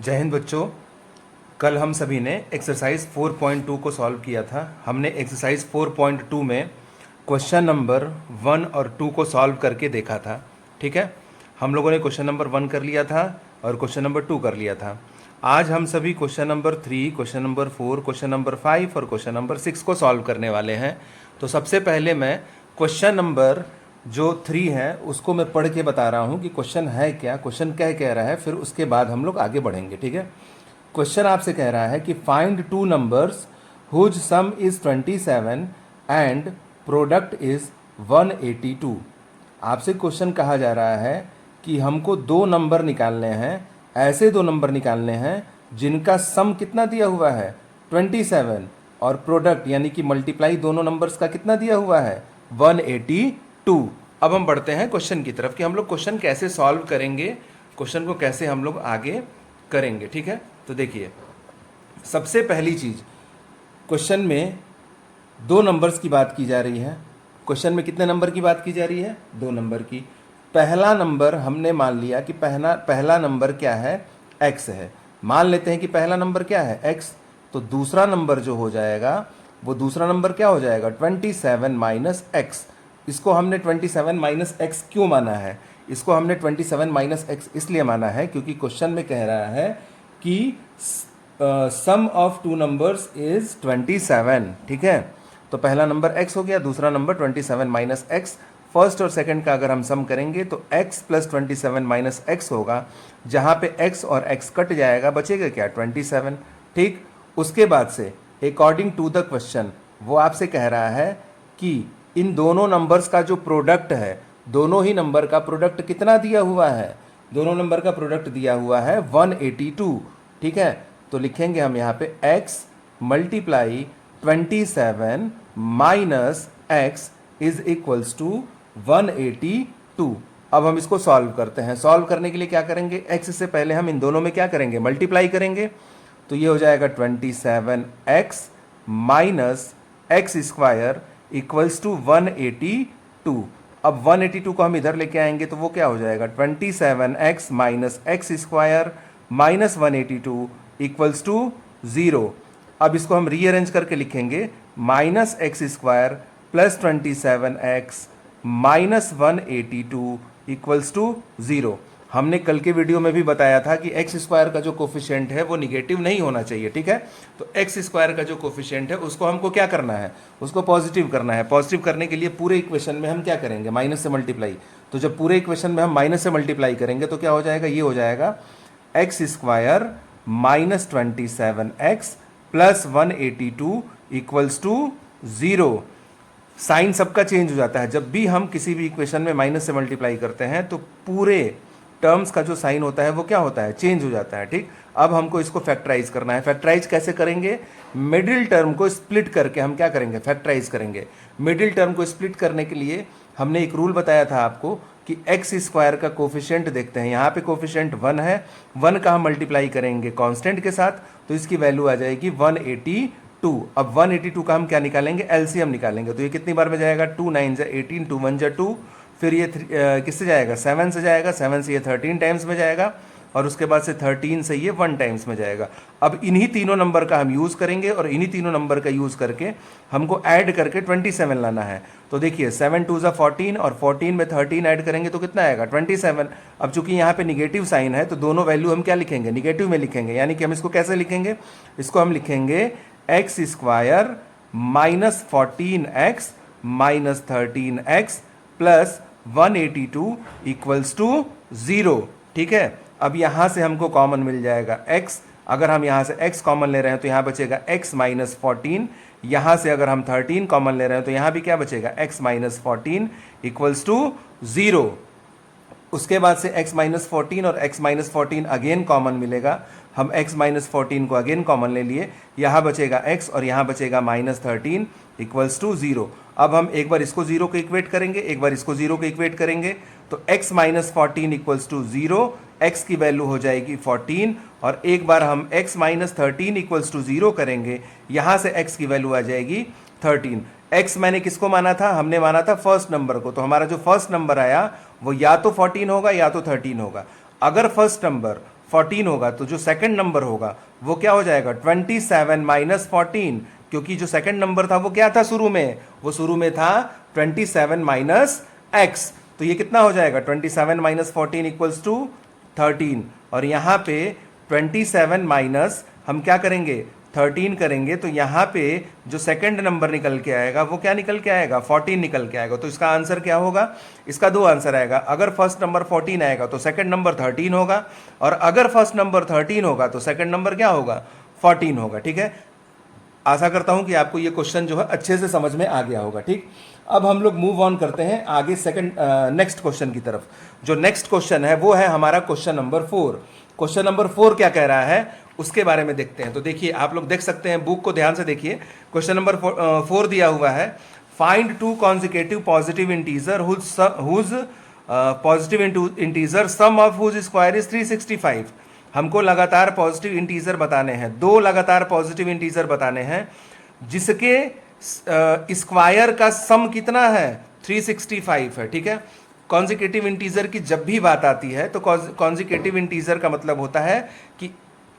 जय हिंद बच्चों। कल हम सभी ने एक्सरसाइज 4.2 को सॉल्व किया था। हमने एक्सरसाइज 4.2 में क्वेश्चन नंबर 1 और 2 को सॉल्व करके देखा था। ठीक है, हम लोगों ने क्वेश्चन नंबर 1 कर लिया था और क्वेश्चन नंबर 2 कर लिया था। आज हम सभी question number 3, question number 4, question number 5 और क्वेश्चन नंबर 6 को सॉल्व करने वाले हैं। तो सबसे पहले मैं क्वेश्चन नंबर जो 3 है उसको मैं पढ़ के बता रहा हूँ कि क्वेश्चन है क्या, क्वेश्चन क्या कह रहा है, फिर उसके बाद हम लोग आगे बढ़ेंगे। ठीक है, क्वेश्चन आपसे कह रहा है कि find two numbers whose sum is 27 and product is 182। आपसे क्वेश्चन कहा जा रहा है कि हमको दो नंबर निकालने हैं, ऐसे दो नंबर निकालने हैं जिनका सम कितना दिया हुआ है 27 और प्रोडक्ट यानी कि मल्टीप्लाई दोनों नंबर्स का कितना दिया हुआ है 182। अब हम बढ़ते हैं क्वेश्चन की तरफ कि हम लोग क्वेश्चन कैसे सॉल्व करेंगे, क्वेश्चन को कैसे हम लोग आगे करेंगे। ठीक है, तो देखिए सबसे पहली चीज क्वेश्चन में दो नंबर्स की बात की जा रही है। क्वेश्चन में कितने नंबर की बात की जा रही है? दो नंबर की। पहला नंबर हमने मान लिया कि पहला नंबर क्या है, x है। मान लेते हैं कि पहला नंबर क्या है, x। तो दूसरा नंबर जो हो जाएगा वो दूसरा नंबर क्या हो जाएगा 27 माइनस एक्स। इसको हमने 27 माइनस एक्स क्यों माना है? इसको हमने 27 माइनस एक्स इसलिए माना है क्योंकि क्वेश्चन में कह रहा है कि सम ऑफ टू नंबर्स इज 27। ठीक है, तो पहला नंबर x हो गया, दूसरा नंबर 27 माइनस एक्स। फर्स्ट और सेकंड का अगर हम सम करेंगे तो x प्लस 27 माइनस एक्स होगा, जहां पे x और x कट जाएगा, बचेगा क्या 27। ठीक, उसके बाद से अकॉर्डिंग टू द क्वेश्चन वो आपसे कह रहा है कि इन दोनों नंबर्स का जो प्रोडक्ट है, दोनों ही नंबर का प्रोडक्ट कितना दिया हुआ है? दोनों नंबर का प्रोडक्ट दिया हुआ है 182। ठीक है, तो लिखेंगे हम यहाँ पे x multiply 27 minus x is equals to 182। अब हम इसको सॉल्व करते हैं। सॉल्व करने के लिए क्या करेंगे, x से पहले हम इन दोनों में क्या करेंगे, मल्टीप्लाई करेंगे। तो ये हो जाएगा 27x minus x square equals to 182। अब 182 को हम इधर लेके आएंगे तो वो क्या हो जाएगा 27x minus x square minus 182 equals to 0। अब इसको हम रीअरेंज करके लिखेंगे minus x square plus 27x minus 182 equals to 0। हमने कल के वीडियो में भी बताया था कि एक्स स्क्वायर का जो कोफिशिएंट है वो निगेटिव नहीं होना चाहिए। ठीक है, तो एक्स स्क्वायर का जो कोफिशिएंट है उसको हमको क्या करना है, उसको पॉजिटिव करना है। पॉजिटिव करने के लिए पूरे इक्वेशन में हम क्या करेंगे, माइनस से मल्टीप्लाई। तो जब पूरे इक्वेशन में हम माइनस से मल्टीप्लाई करेंगे तो क्या हो जाएगा, ये हो जाएगा x square minus 27x plus 182 equals to 0। Sign सबका चेंज हो जाता है। जब भी हम किसी भी इक्वेशन में माइनस से मल्टीप्लाई करते हैं तो पूरे टर्म्स का जो साइन होता है वो क्या होता है, चेंज हो जाता है। ठीक, अब हमको इसको फैक्टराइज करना है। फैक्टराइज कैसे करेंगे, मिडिल टर्म को स्प्लिट करके हम क्या करेंगे, फैक्टराइज करेंगे। मिडिल टर्म को स्प्लिट करने के लिए हमने एक रूल बताया था आपको कि एक्स स्क्वायर का कोफिशिएंट देखते हैं। यहाँ पे कोफिशिएंट 1 है, 1 का हम मल्टीप्लाई करेंगे कांस्टेंट के साथ तो इसकी वैल्यू आ जाएगी 182। अब 182 का हम क्या निकालेंगे, एलसीएम निकालेंगे। तो ये कितनी बार में जाएगा, 2 9 जा 18, 2 1 जा 2, फिर ये किससे जाएगा, 7 से जाएगा, 7 से ये 13 टाइम्स में जाएगा और उसके बाद से 13 से ये 1 टाइम्स में जाएगा। अब इन्हीं तीनों नंबर का हम यूज़ करेंगे और इन्हीं तीनों नंबर का यूज़ करके हमको ऐड करके 27 लाना है। तो देखिए 7 2 जा 14 और 14 में 13 ऐड करेंगे तो कितना आएगा 27। अब चूंकि यहाँ पे निगेटिव साइन है तो दोनों वैल्यू हम क्या लिखेंगे, निगेटिव में लिखेंगे। यानी कि हम इसको कैसे लिखेंगे, इसको हम लिखेंगे x square minus 14x minus 13x plus 182 equals to 0। ठीक है, अब यहां से हमको कॉमन मिल जाएगा x। अगर हम यहां से x कॉमन ले रहे हैं तो यहां बचेगा x माइनस 14। यहां से अगर हम 13 कॉमन ले रहे हैं तो यहां भी क्या बचेगा x माइनस 14 इक्वल्स टू 0। उसके बाद से x माइनस 14 और x माइनस 14 अगेन कॉमन मिलेगा। हम x माइनस 14 को अगेन कॉमन ले लिए, यहाँ बचेगा x और यहाँ बचेगा माइनस 13 इक्वल्स टू 0। अब हम एक बार इसको 0 को इक्वेट करेंगे, एक बार इसको 0 को इक्वेट करेंगे तो x minus 14 equals to 0, x की वैल्यू हो जाएगी 14 और एक बार हम x माइनस 13 इक्वल्स टू 0 करेंगे, यहाँ से x की वैल्यू आ जाएगी 13। x मैंने किसको माना था, हमने माना था फर्स्ट नंबर को। तो हमारा जो फर्स्ट नंबर आया वो या तो 14 होगा या तो 13 होगा। अगर फर्स्ट नंबर 14 होगा, तो जो सेकंड नंबर होगा वो क्या हो जाएगा 27 माइनस 14, क्योंकि जो सेकंड नंबर था वो क्या था शुरू में, वो शुरू में था 27 माइनस एक्स। तो ये कितना हो जाएगा 27 माइनस 14 इक्वल्स टू 13, और यहाँ पे 27 माइनस हम क्या करेंगे 13 करेंगे, तो यहाँ पे जो सेकंड नंबर निकल के आएगा वो क्या निकल के आएगा 14 निकल के आएगा। तो इसका आंसर क्या होगा, इसका दो आंसर आएगा, अगर फर्स्ट नंबर 14 आएगा तो सेकंड नंबर 13 होगा, और अगर फर्स्ट नंबर 13 होगा तो सेकंड नंबर क्या होगा 14 होगा। ठीक है, आशा करता हूं कि आपको ये क्वेश्चन जो है अच्छे से समझ में आ गया होगा। ठीक, अब हम लोग मूव ऑन करते हैं आगे नेक्स्ट क्वेश्चन की तरफ। जो नेक्स्ट क्वेश्चन है वो है हमारा क्वेश्चन नंबर 4। क्वेश्चन नंबर 4 क्या कह रहा है उसके बारे में देखते हैं। तो देखिए, आप लोग देख सकते हैं, बुक को ध्यान से देखिए। क्वेश्चन नंबर 4 दिया हुआ है, find two consecutive positive integer whose positive integer sum of whose square is 365। हमको लगातार पॉजिटिव इंटीजर बताने हैं, दो लगातार पॉजिटिव इंटीजर बताने हैं जिसके स्क्वायर का सम कितना है 365 है। ठीक है, कॉन्जिक्यूटिव इंटीजर की जब भी बात आती है तो कॉन्जिक्यूटिव इंटीजर का मतलब होता है कि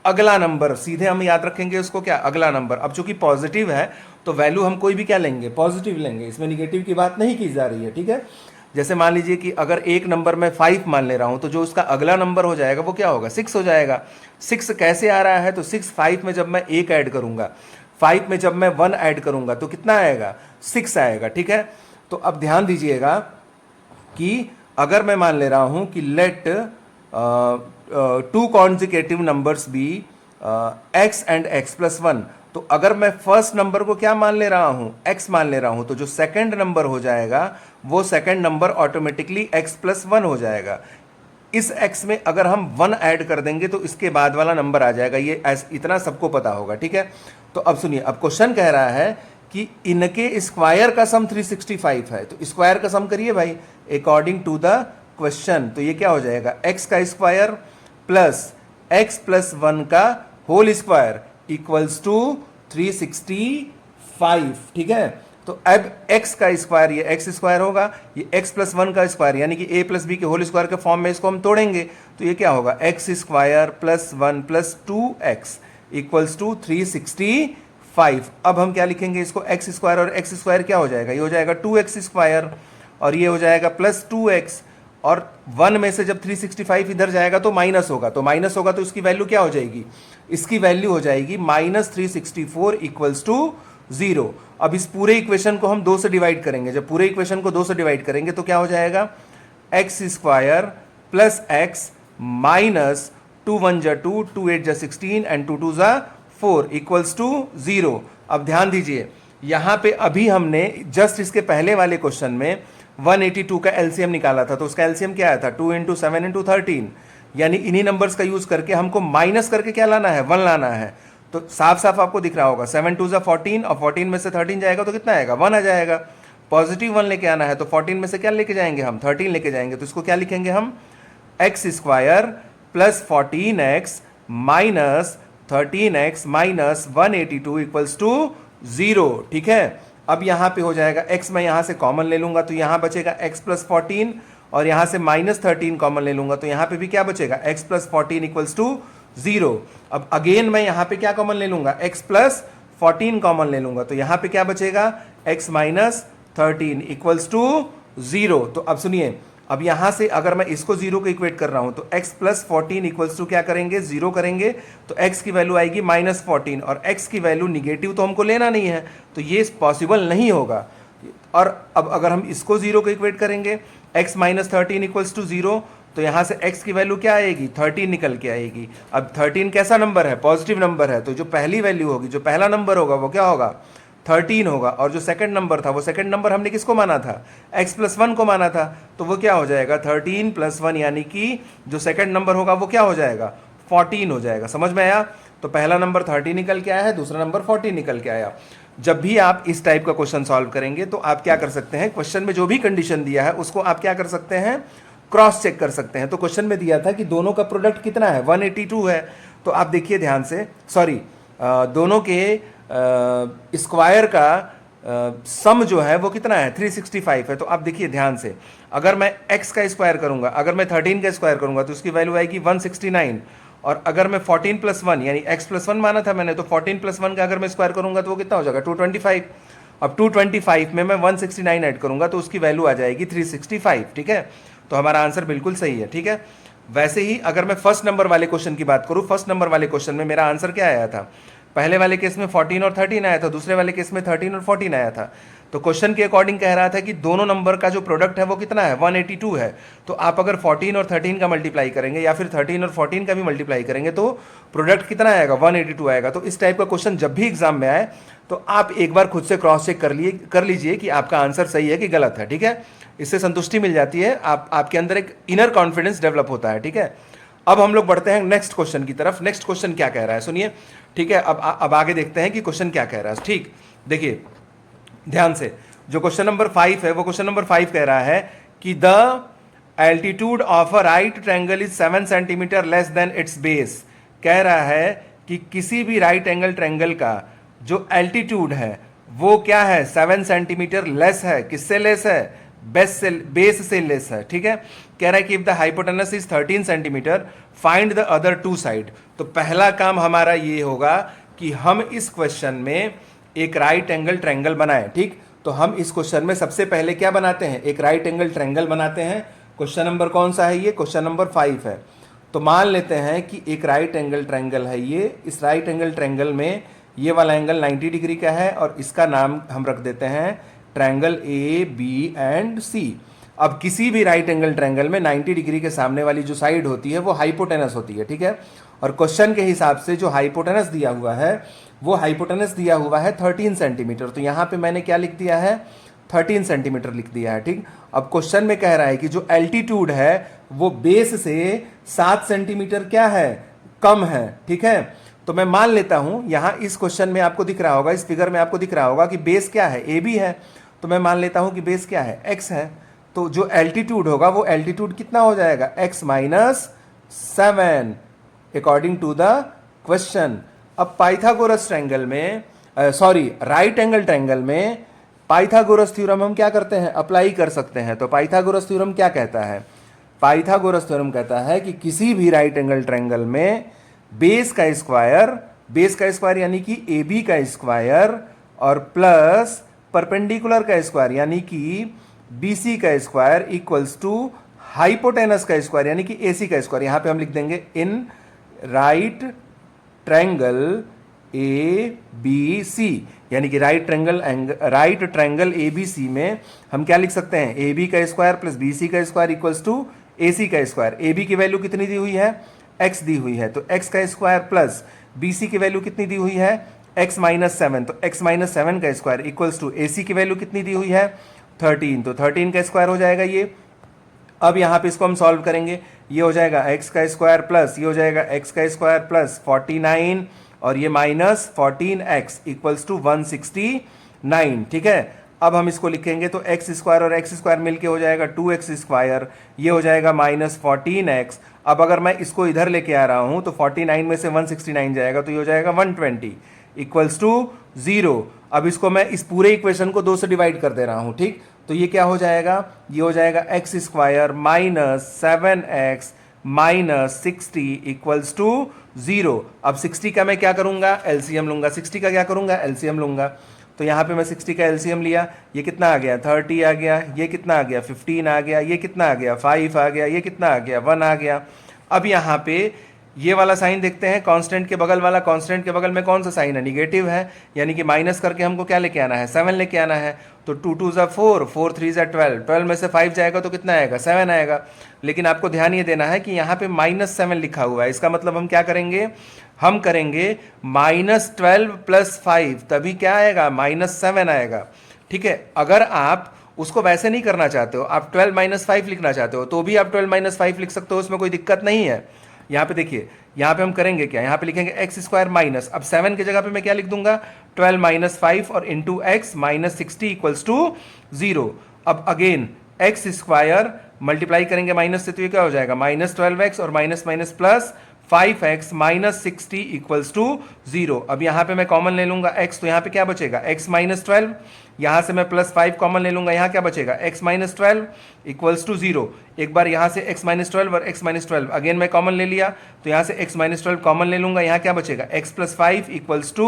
अगला नंबर, सीधे हम याद रखेंगे उसको क्या, अगला नंबर। अब चूंकि पॉजिटिव है तो वैल्यू हम कोई भी क्या लेंगे, पॉजिटिव लेंगे, इसमें निगेटिव की बात नहीं की जा रही है। ठीक है, जैसे मान लीजिए कि अगर एक नंबर मैं 5 मान ले रहा हूं तो जो उसका अगला नंबर हो जाएगा वो क्या होगा 6 हो जाएगा। 6 कैसे आ रहा है, तो 6 5 में जब मैं 1 ऐड करूंगा, 5 में जब मैं 1 ऐड करूंगा तो कितना आएगा 6 आएगा। ठीक है, तो अब ध्यान दीजिएगा कि अगर मैं मान ले रहा हूं कि let two consecutive numbers be x and x plus 1, तो अगर मैं फर्स्ट नंबर को क्या मान ले रहा हूं x मान ले रहा हूं, तो जो सेकंड नंबर हो जाएगा वो second number automatically x plus 1 हो जाएगा। इस x में अगर हम 1 ऐड कर देंगे तो इसके बाद वाला नंबर आ जाएगा, ये इतना सबको पता होगा। ठीक है, तो अब सुनिए, अब क्वेश्चन कह रहा है कि इनके स्क्वायर का सम 365 है, तो स्क्वायर का सम करिए भाई अकॉर्डिंग टू द क्वेश्चन। तो ये क्या हो जाएगा x का स्क्वायर प्लस x प्लस 1 का होल स्क्वायर इक्वल्स टू 365। ठीक है, तो अब x का स्क्वायर ये x स्क्वायर होगा, ये x प्लस 1 का स्क्वायर यानी कि a प्लस बी के होल स्क्वायर के फॉर्म में इसको हम तोड़ेंगे तो ये क्या होगा x square plus 1 plus 2x equals to 365। अब हम क्या लिखेंगे इसको, x स्क्वायर और x स्क्वायर क्या हो जाएगा, ये हो जाएगा 2x स्क्वायर और ये हो जाएगा प्लस 2x, और 1 में से जब 365 इधर जाएगा तो माइनस होगा, तो माइनस होगा तो इसकी वैल्यू क्या हो जाएगी, इसकी वैल्यू हो जाएगी माइनस 364 इक्वल्स टू 0। अब इस पूरे इक्वेशन को हम 2 से डिवाइड करेंगे, जब पूरे इक्वेशन को 2 से डिवाइड करेंगे तो क्या हो जाएगा x square plus x minus 2 1 जा 2, 2 8 जा 16 एंड 2 2 जा 4 इक्वल्स टू 0। अब ध्यान दीजिए, यहां पे अभी हमने जस्ट इसके पहले वाले क्वेश्चन में 182 का एलसीएम निकाला था, तो उसका एलसीएम क्या आया था 2 इंटू 7 इंटू 13, यानी इन्हीं नंबर्स का यूज करके हमको माइनस करके क्या लाना है 1 लाना है। तो साफ साफ आपको दिख रहा होगा 7 2 14 और 14 में से 13 जाएगा तो कितना आएगा 1 आ जाएगा। पॉजिटिव 1 लेके आना है तो 14 में से क्या लेके जाएंगे हम 13 लेके जाएंगे, तो इसको क्या लिखेंगे हम x square plus 14x minus 13x minus 182 equals to 0। ठीक है, अब यहां पे हो जाएगा x, मैं यहां से कॉमन ले लूंगा तो यहां बचेगा x प्लस 14 और यहां से माइनस 13 कॉमन ले लूंगा तो यहां पे भी क्या बचेगा x प्लस 14 इक्वल्स टू 0। अब अगेन मैं यहां पे क्या कॉमन ले लूंगा x प्लस 14 कॉमन ले लूंगा तो यहां पे क्या बचेगा x माइनस 13 इक्वल्स टू 0। तो अब सुनिए, अब यहां से अगर मैं इसको 0 को इक्वेट कर रहा हूं तो x प्लस 14 इक्वल्स टू क्या करेंगे 0 करेंगे तो x की वैल्यू आएगी माइनस 14 और x की वैल्यू निगेटिव तो हमको लेना नहीं है तो ये पॉसिबल नहीं होगा। और अब अगर हम इसको 0 को इक्वेट करेंगे x माइनस 13 इक्वल्स टू 0 तो यहां से x की वैल्यू क्या आएगी 13 निकल के आएगी। अब 13 कैसा नंबर है पॉजिटिव नंबर है, तो जो पहली वैल्यू होगी, जो पहला नंबर होगा वो क्या होगा 13 होगा, और जो सेकंड नंबर था वो सेकंड नंबर हमने किसको माना था x प्लस 1 को माना था, तो वो क्या हो जाएगा 13 प्लस 1 यानी कि जो सेकंड नंबर होगा वो क्या हो जाएगा 14 हो जाएगा। समझ में आया? तो पहला नंबर 30 निकल के आया है, दूसरा नंबर 14 निकल के आया। जब भी आप इस टाइप का क्वेश्चन सॉल्व करेंगे तो आप क्या कर सकते हैं, क्वेश्चन में जो भी कंडीशन दिया है उसको आप क्या कर सकते हैं क्रॉस चेक कर सकते हैं। तो क्वेश्चन में दिया था कि दोनों का प्रोडक्ट कितना है 182 है, तो आप देखिए ध्यान से, सॉरी दोनों के स्क्वायर का सम जो है वो कितना है 365 है। तो आप देखिए ध्यान से, अगर मैं x का स्क्वायर करूंगा, अगर मैं 13 का स्क्वायर करूंगा तो उसकी वैल्यू आएगी 169 और अगर मैं 14 प्लस 1 यानी x प्लस 1 माना था मैंने, तो 14 प्लस 1 का अगर मैं स्क्वायर करूंगा तो वो कितना हो जाएगा 225। अब 225 में मैं 169 ऐड करूंगा तो उसकी वैल्यू आ जाएगी 365। ठीक है, तो हमारा आंसर बिल्कुल सही है। ठीक है, वैसे ही अगर मैं फर्स्ट नंबर वाले क्वेश्चन की बात करूं, फर्स्ट नंबर वाले क्वेश्चन में मेरा आंसर क्या आया था, पहले वाले केस में 14 और 13 आया था, दूसरे वाले केस में 13 और 14 आया था। तो क्वेश्चन के अकॉर्डिंग कह रहा था कि दोनों नंबर का जो प्रोडक्ट है वो कितना है 182 है। तो आप अगर 14 और 13 का मल्टीप्लाई करेंगे या फिर 13 और 14 का भी मल्टीप्लाई करेंगे तो प्रोडक्ट कितना आएगा 182 आएगा। तो इस टाइप का क्वेश्चन जब भी एग्जाम में आए तो आप एक बार खुद से क्रॉस चेक कर लीजिए कि आपका आंसर सही है कि गलत है। ठीक है, इससे संतुष्टि मिल जाती है, आपके अंदर एक इनर कॉन्फिडेंस डेवलप होता है। ठीक है, अब हम लोग बढ़ते हैं नेक्स्ट क्वेश्चन की तरफ। नेक्स्ट क्वेश्चन क्या कह रहा है सुनिए। ठीक है, अब आगे देखते हैं कि क्वेश्चन क्या कह रहा है। ठीक, देखिए ध्यान से, जो क्वेश्चन नंबर 5 है वो क्वेश्चन नंबर 5 कह रहा है कि the altitude of a right triangle is 7 centimetre less than it's base. कह रहा है कि किसी भी राइट एंगल ट्रायंगल का जो एल्टीट्यूड है वो क्या है 7 सेंटीमीटर लेस है। किससे लेस है, बेस से लेस है। ठीक है, कह रहा है कि if the hypotenuse is 13 centimetre find the other two side. तो पहला काम हमारा ये होगा कि हम इस क्वेश्चन में एक राइट एंगल ट्रायंगल बनाएं। ठीक, तो हम इस क्वेश्चन में सबसे पहले क्या बनाते हैं, एक राइट एंगल ट्रायंगल बनाते हैं। क्वेश्चन नंबर कौन सा है, ये क्वेश्चन नंबर 5 है। तो मान लेते हैं कि एक राइट एंगल ट्रायंगल है ये, इस राइट एंगल ट्रायंगल में ये वाला एंगल 90 डिग्री का है और इसका नाम हम रख देते हैं ट्रायंगल ए बी एंड सी। अब किसी भी राइट एंगल ट्रायंगल में 90 डिग्री के सामने वाली जो साइड होती है वो हाइपोटेनस होती है। ठीक है, और क्वेश्चन के हिसाब से जो हाइपोटेनस दिया हुआ है वो हाइपोटेनस दिया हुआ है 13 सेंटीमीटर। तो यहाँ पे मैंने क्या लिख दिया है 13 सेंटीमीटर लिख दिया है। ठीक, अब क्वेश्चन में कह रहा है कि जो एल्टीट्यूड है वो बेस से 7 सेंटीमीटर क्या है कम है। ठीक है, तो मैं मान लेता हूं यहां इस क्वेश्चन में आपको दिख रहा होगा, इस फिगर में आपको दिख रहा होगा कि बेस क्या है ए बी है। तो मैं मान लेता हूं कि बेस क्या है एक्स है। तो जो एल्टीट्यूड होगा वो एल्टीट्यूड कितना हो जाएगा x minus 7 according to the question. अब पाइथागोरस ट्रायंगल में राइट एंगल ट्रायंगल में पाइथागोरस थ्योरम हम क्या करते हैं अप्लाई कर सकते हैं। तो पाइथागोरस थ्योरम क्या कहता है, पाइथागोरस थ्योरम कहता है कि किसी भी राइट एंगल ट्रायंगल में बेस का स्क्वायर यानी कि ए बी का स्क्वायर और प्लस परपेंडिकुलर का स्क्वायर यानी कि BC का स्क्वायर इक्वल्स टू हाइपोटेनस का स्क्वायर यानी कि AC का स्क्वायर। यहां पे हम लिख देंगे इन राइट ट्रायंगल ABC यानी कि राइट ट्रायंगल ABC में हम क्या लिख सकते हैं AB का स्क्वायर प्लस BC का स्क्वायर इक्वल्स टू AC का स्क्वायर। AB की वैल्यू कितनी दी हुई है x दी हुई है, तो x का स्क्वायर प्लस BC की वैल्यू कितनी दी हुई है x माइनस 7, तो x माइनस 7 का स्क्वायर इक्वल्स टू AC की वैल्यू कितनी दी हुई है 13, तो 13 का स्क्वायर हो जाएगा ये। अब यहाँ पे इसको हम सॉल्व करेंगे, ये हो जाएगा x का स्क्वायर प्लस ये हो जाएगा x का स्क्वायर प्लस 49 और ये माइनस 14x इक्वल्स टू 169। ठीक है, अब हम इसको लिखेंगे तो x स्क्वायर और x स्क्वायर मिलके हो जाएगा 2x स्क्वायर, ये हो जाएगा माइनस 14x। अब अगर मैं इसको इधर लेके आ रहा हूँ तो 49 में से 169 जाएगा तो ये हो जाएगा 120 इक्वल्स टू 0। अब इसको मैं इस पूरे इक्वेशन को 2 से डिवाइड कर दे रहा हूँ। ठीक, तो ये क्या हो जाएगा, ये हो जाएगा x square minus 7x minus 60 equals to 0। अब 60 का मैं क्या करूंगा एलसीएम लूंगा, 60 का क्या करूंगा एलसीएम लूंगा। तो यहाँ पे मैं 60 का एलसीएम लिया, ये कितना आ गया 30 आ गया, ये कितना आ गया 15 आ गया, ये कितना आ गया 5 आ गया, ये कितना आ गया 1 आ गया। अब यहाँ पे ये वाला साइन देखते हैं, कांस्टेंट के बगल वाला, कांस्टेंट के बगल में कौन सा साइन है निगेटिव है, यानी कि माइनस करके हमको क्या लेके आना है 7 लेके आना है। तो 2 2 ज़ा 4, 4 3 ज़ा 12, 12 में से 5 जाएगा तो कितना आएगा 7 आएगा। लेकिन आपको ध्यान ये देना है कि यहाँ पे -7 लिखा हुआ है, इसका मतलब हम क्या करेंगे, हम करेंगे -12 प्लस 5, तभी क्या आएगा -7 आएगा। ठीक है, अगर आप उसको वैसे नहीं करना चाहते हो, आप 12 - 5 लिखना चाहते हो तो भी आप 12 - 5 लिख सकते हो, उसमें कोई दिक्कत नहीं है। यहाँ पे देखिए, यहाँ पे हम करेंगे क्या, यहाँ पे लिखेंगे एक्स स्क्वायर माइनस, अब 7 की जगह पे मैं क्या लिख दूंगा 12 - 5 और into x minus 60 equals to 0। अब अगेन एक्स स्क्वायर मल्टीप्लाई करेंगे माइनस से तो ये क्या हो जाएगा -12x और minus minus plus 5x minus 60 equals to 0। अब यहाँ पे मैं कॉमन ले लूंगा x, तो यहाँ पे क्या बचेगा x माइनस 12। यहाँ से मैं प्लस 5 कॉमन ले लूंगा, यहाँ क्या बचेगा x माइनस 12 इक्वल्स टू 0। एक बार यहाँ से x माइनस 12 और x माइनस 12 अगेन मैं कॉमन ले लिया, तो यहाँ से x माइनस 12 कॉमन ले लूंगा, यहाँ क्या बचेगा x प्लस 5 इक्वल्स टू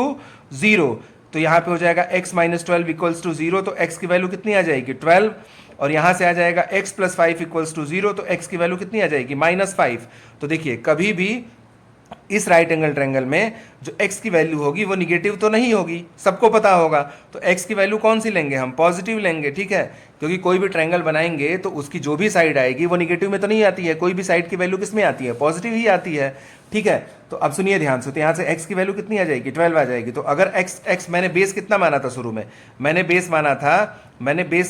0। तो यहाँ पे हो जाएगा x माइनस 12 इक्वल्स टू 0, तो x की वैल्यू कितनी आ जाएगी 12। और यहाँ से आ जाएगा x प्लस 5 इक्वल्स टू 0, तो x की वैल्यू कितनी आ जाएगी -5। तो देखिए कभी भी इस राइट एंगल ट्रायंगल में जो x की वैल्यू होगी वो निगेटिव तो नहीं होगी, सबको पता होगा। तो x की वैल्यू कौन सी लेंगे हम, पॉजिटिव लेंगे, ठीक है, क्योंकि कोई भी ट्रायंगल बनाएंगे तो उसकी जो भी साइड आएगी वो निगेटिव में तो नहीं आती है, कोई भी साइड की वैल्यू किस में आती है, पॉजिटिव ही आती है, ठीक है। तो अब सुनिए ध्यान से, तो यहाँ से x की वैल्यू कितनी आ जाएगी 12 आ जाएगी। तो अगर x मैंने बेस कितना माना था शुरू में, मैंने बेस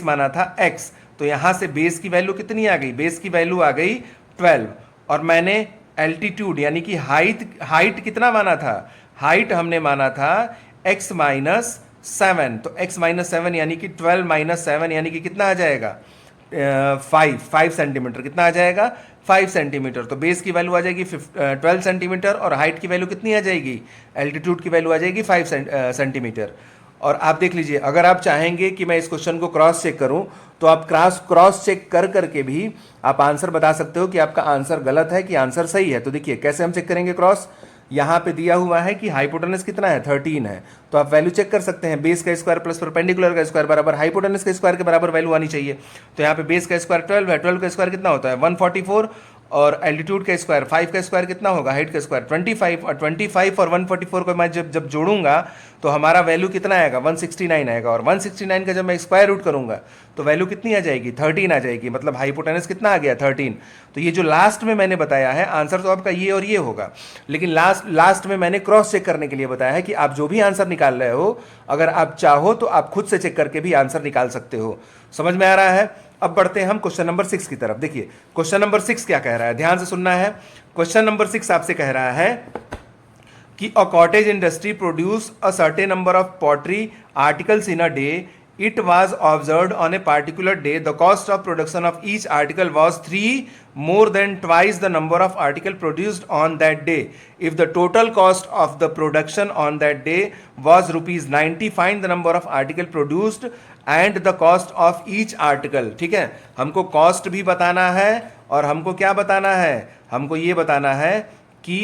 माना था x, तो यहाँ से बेस की वैल्यू कितनी आ गई, बेस की वैल्यू आ गई 12। और मैंने एल्टीट्यूड यानी कि हाइट कितना माना था, हाइट हमने माना था x माइनस 7। तो x माइनस 7 यानी कि 12 माइनस 7 यानी कि कितना आ जाएगा 5 सेंटीमीटर, कितना आ जाएगा 5 सेंटीमीटर। तो बेस की वैल्यू आ जाएगी 12 सेंटीमीटर और हाइट की वैल्यू कितनी आ जाएगी, एल्टीट्यूड की वैल्यू आ जाएगी 5 सेंटीमीटर। और आप देख लीजिए, अगर आप चाहेंगे कि मैं इस क्वेश्चन को क्रॉस चेक करूं तो आप क्रॉस चेक कर करके भी आप आंसर बता सकते हो कि आपका आंसर गलत है कि आंसर सही है। तो देखिए कैसे हम चेक करेंगे क्रॉस, यहाँ पे दिया हुआ है कि हाइपोटेनस कितना है 13 है, तो आप वैल्यू चेक कर सकते हैं, बेस का स्क्वायर प्लस परपेंडिकुलर का स्क्वायर बराबर हाइपोटेनस के स्क्वायर के बराबर वैल्यू आनी चाहिए। तो यहाँ पे बेस का स्क्वायर 12 है, 12 का स्क्वायर कितना होता है 144, और एल्टीट्यूड का स्क्वायर 5 का स्क्वायर कितना होगा, हाइट का स्क्वायर 25, और 25 और 144 को मैं जब जोड़ूंगा तो हमारा वैल्यू कितना आएगा 169 आएगा, और 169 का जब मैं स्क्वायर रूट करूंगा तो वैल्यू कितनी आ जाएगी 13 आ जाएगी, मतलब हाइपोटेनस कितना आ गया 13। तो ये जो लास्ट में मैंने बताया है आंसर तो आपका ये और ये होगा, लेकिन लास्ट में मैंने क्रॉस चेक करने के लिए बताया है कि आप जो भी आंसर निकाल रहे हो अगर आप चाहो तो आप खुद से चेक करके भी आंसर निकाल सकते हो। समझ में आ रहा है। अब बढ़ते हैं हम क्वेश्चन नंबर 6 की तरफ। देखिए क्वेश्चन नंबर 6 क्या कह रहा है, ध्यान से सुनना है। क्वेश्चन नंबर 6 आपसे कह रहा है कि a cottage industry produce a certain number of pottery articles in a day, it was observed on a particular day the cost of production of each article was 3 more than twice the number of article produced on that day. If the total cost of the production on that day was rupees 90, find the number of article produced and the cost of each article। ठीक है, हमको cost भी बताना है और हमको क्या बताना है, हमको ये बताना है कि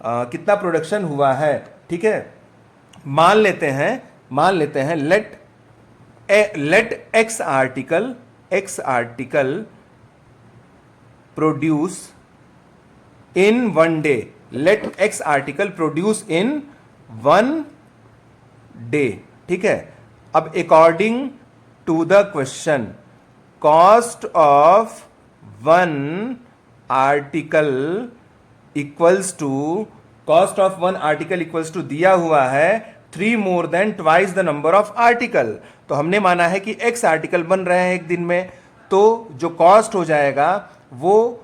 कितना प्रोडक्शन हुआ है। ठीक है, मान लेते हैं let x article produce in one day, let x article produce in one day। ठीक है, अब according to the question cost of one article equals to दिया हुआ है 3 more than twice the number of article। तो हमने माना है कि x आर्टिकल बन रहे हैं एक दिन में, तो जो कॉस्ट हो जाएगा वो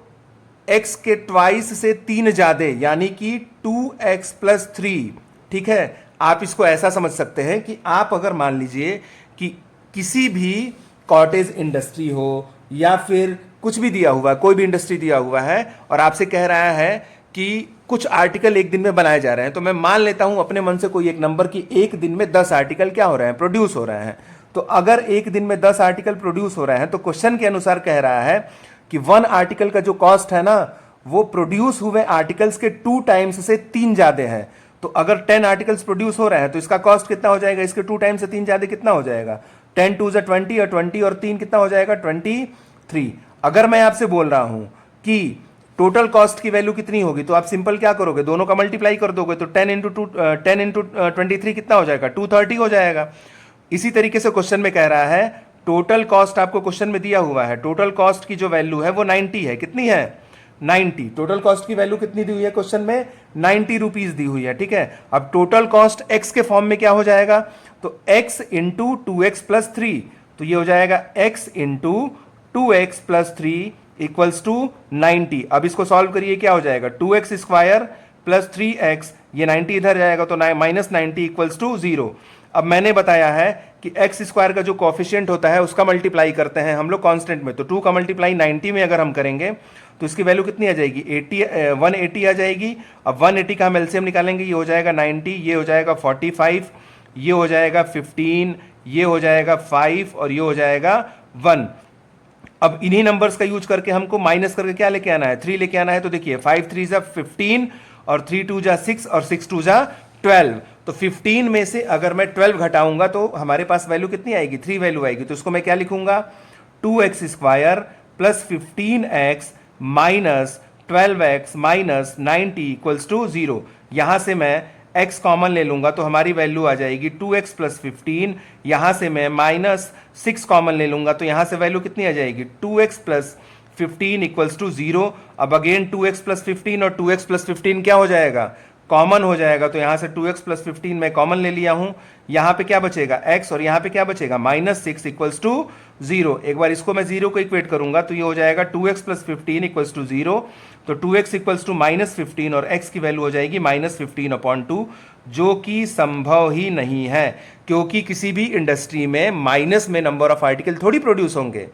x के ट्वाइस से 3 ज्यादा यानी कि 2x प्लस 3। ठीक है, आप इसको ऐसा समझ सकते हैं कि आप अगर मान लीजिए कि किसी भी कॉटेज इंडस्ट्री हो या फिर कुछ भी दिया हुआ, कोई भी इंडस्ट्री दिया हुआ है और आपसे कह रहा है कि कुछ आर्टिकल एक दिन में बनाए जा रहे हैं, तो मैं मान लेता हूं अपने मन से कोई एक नंबर की एक दिन में 10 आर्टिकल क्या हो रहे हैं, प्रोड्यूस हो रहे हैं। तो अगर एक दिन में 10 आर्टिकल प्रोड्यूस हो रहे हैं तो क्वेश्चन के अनुसार कह रहा है कि 1 आर्टिकल का जो कॉस्ट है ना वो प्रोड्यूस हुए आर्टिकल्स के 2 टाइम्स से 3 ज्यादा है। तो अगर 10 आर्टिकल्स प्रोड्यूस हो रहे हैं तो इसका कॉस्ट कितना हो जाएगा, इसके 2 टाइम्स से 3 ज्यादा कितना हो जाएगा, 10 2 20 और 20 और 3 कितना हो जाएगा 23। अगर मैं आपसे बोल रहा हूं कि टोटल कॉस्ट की वैल्यू कितनी होगी तो आप सिंपल क्या करोगे, दोनों का मल्टीप्लाई कर दोगे, तो 10 इंटू 23 कितना हो जाएगा 230 हो जाएगा। इसी तरीके से क्वेश्चन में कह रहा है टोटल कॉस्ट, आपको क्वेश्चन में दिया हुआ है टोटल कॉस्ट की जो वैल्यू है वो 90 है, कितनी है 90। टोटल कॉस्ट की वैल्यू कितनी दी हुई है क्वेश्चन में 90 रुपीज दी हुई है। ठीक है, अब टोटल कॉस्ट x के फॉर्म में क्या हो जाएगा, तो x इंटू 2x प्लस 3, तो ये हो जाएगा x into 2x plus 3 equals to 90। अब इसको सॉल्व करिए, क्या हो जाएगा 2x स्क्वायर प्लस 3x, ये 90 इधर जाएगा तो माइनस 90 इक्वल्स टू 0। अब मैंने बताया है कि एक्स स्क्वायर का जो कॉफिशिएंट होता है उसका मल्टीप्लाई करते हैं हम लोग कांस्टेंट में, तो 2 का मल्टीप्लाई 90 में अगर हम करेंगे तो इसकी वैल्यू कितनी आ जाएगी 180 आ जाएगी। अब 180 का हम एलसीएम निकालेंगे, ये हो जाएगा 90, ये हो जाएगा 45, ये हो जाएगा 15, ये हो जाएगा 5 और ये हो जाएगा 1। अब इन्हीं नंबर्स का यूज करके हमको माइनस करके क्या लेके आना है, 3 लेके आना है। तो देखिए 5 3 जा 15 और 3 2 जा 6 और 6 2 जा 12। तो 15 में से अगर मैं 12 घटाऊंगा तो हमारे पास वैल्यू कितनी आएगी, 3 वैल्यू आएगी। तो इसको मैं क्या लिखूंगा, 2x square plus 15x minus 12x minus 90 equals to 0। यहां से मैं x कॉमन ले लूंगा तो हमारी वैल्यू आ जाएगी 2x प्लस 15। यहां से मैं माइनस 6 कॉमन ले लूंगा तो यहां से वैल्यू कितनी आ जाएगी 2x प्लस 15 इक्वल्स टू 0। अब अगेन 2x प्लस 15 और 2x प्लस 15 क्या हो जाएगा, कॉमन हो जाएगा। तो यहां से 2x प्लस 15 मैं कॉमन ले लिया हूं, यहां पे क्या बचेगा x और यहां पे क्या बचेगा माइनस 6 इक्वल्स टू 0। एक बार इसको मैं 0 को इक्वेट करूंगा तो ये हो जाएगा 2x प्लस 15 इक्वल्स टू 0। तो 2x इक्वल्स टू माइनस 15 और x की वैल्यू हो जाएगी माइनस 15/2, जो कि संभव ही नहीं है क्योंकि किसी भी इंडस्ट्री में माइनस में नंबर ऑफ आर्टिकल थोड़ी प्रोड्यूस होंगे।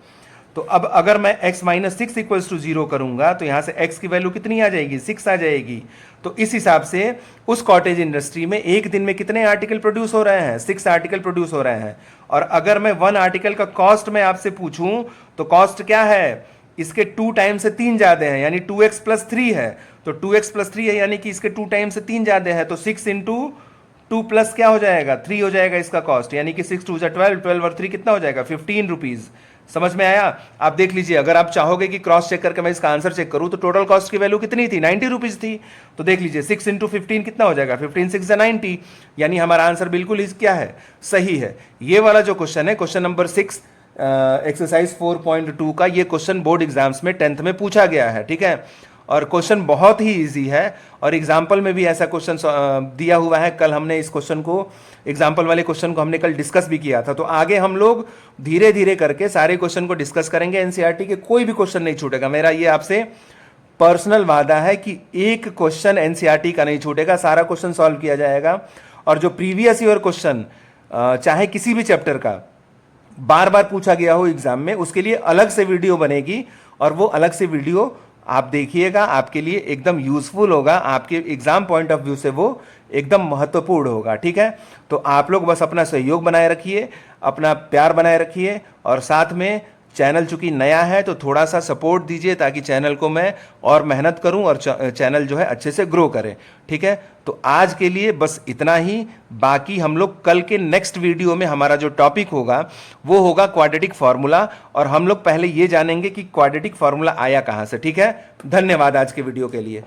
तो अब अगर मैं x माइनस 6 इक्वल्स टू 0 करूंगा तो यहां से x की वैल्यू कितनी आ जाएगी, 6 आ जाएगी। तो इस हिसाब से उस कॉटेज इंडस्ट्री में एक दिन में कितने आर्टिकल प्रोड्यूस हो रहे हैं, 6 आर्टिकल प्रोड्यूस हो रहे हैं। और अगर मैं 1 आर्टिकल का कॉस्ट मैं आपसे पूछूं तो कॉस्ट क्या है, इसके 2 टाइम से 3 ज्यादा है, यानी 2x प्लस 3 है। तो 2x प्लस 3 है यानी कि इसके 2 टाइम से 3 ज्यादा है, तो 6 इंटू 2 प्लस क्या हो जाएगा 3 हो जाएगा इसका कॉस्ट, यानी कि 6 2 जा 12, 12 और 3 कितना हो जाएगा 15 रुपीज। समझ में आया। आप देख लीजिए, अगर आप चाहोगे कि क्रॉस चेक करके मैं इसका आंसर चेक करूं तो टोटल कॉस्ट की वैल्यू कितनी थी 90 रुपीज थी। तो देख लीजिए 6 इंटू 15 कितना हो जाएगा 15 6 90, यानी हमारा आंसर बिल्कुल इस क्या है, सही है। ये वाला जो क्वेश्चन है क्वेश्चन नंबर 6 एक्सरसाइज 4.2 का, ये क्वेश्चन बोर्ड एग्जाम्स में 10th में पूछा गया है, ठीक है। और क्वेश्चन बहुत ही इजी है और एग्जाम्पल में भी ऐसा क्वेश्चन दिया हुआ है। कल हमने इस क्वेश्चन को, एग्जाम्पल वाले क्वेश्चन को हमने कल डिस्कस भी किया था। तो आगे हम लोग धीरे धीरे करके सारे क्वेश्चन को डिस्कस करेंगे। एनसीईआरटी के कोई भी क्वेश्चन नहीं छूटेगा, मेरा ये आपसे पर्सनल वादा है कि एक क्वेश्चन एनसीईआरटी का नहीं छूटेगा, सारा क्वेश्चन सॉल्व किया जाएगा। और जो प्रीवियस ईयर क्वेश्चन चाहे किसी भी चैप्टर का बार बार पूछा गया हो एग्जाम में, उसके लिए अलग से वीडियो बनेगी और वो अलग से वीडियो आप देखिएगा, आपके लिए एकदम यूजफुल होगा, आपके एग्जाम पॉइंट ऑफ व्यू से वो एकदम महत्वपूर्ण होगा, ठीक है। तो आप लोग बस अपना सहयोग बनाए रखिए, अपना प्यार बनाए रखिए और साथ में चैनल चूंकि नया है तो थोड़ा सा सपोर्ट दीजिए ताकि चैनल को मैं और मेहनत करूं और चैनल जो है अच्छे से ग्रो करे, ठीक है। तो आज के लिए बस इतना ही। बाकी हम लोग कल के नेक्स्ट वीडियो में हमारा जो टॉपिक होगा वो होगा क्वाड्रेटिक फार्मूला, और हम लोग पहले ये जानेंगे कि क्वाड्रेटिक फार्मूला आया कहां से, ठीक है। धन्यवाद आज के वीडियो के लिए।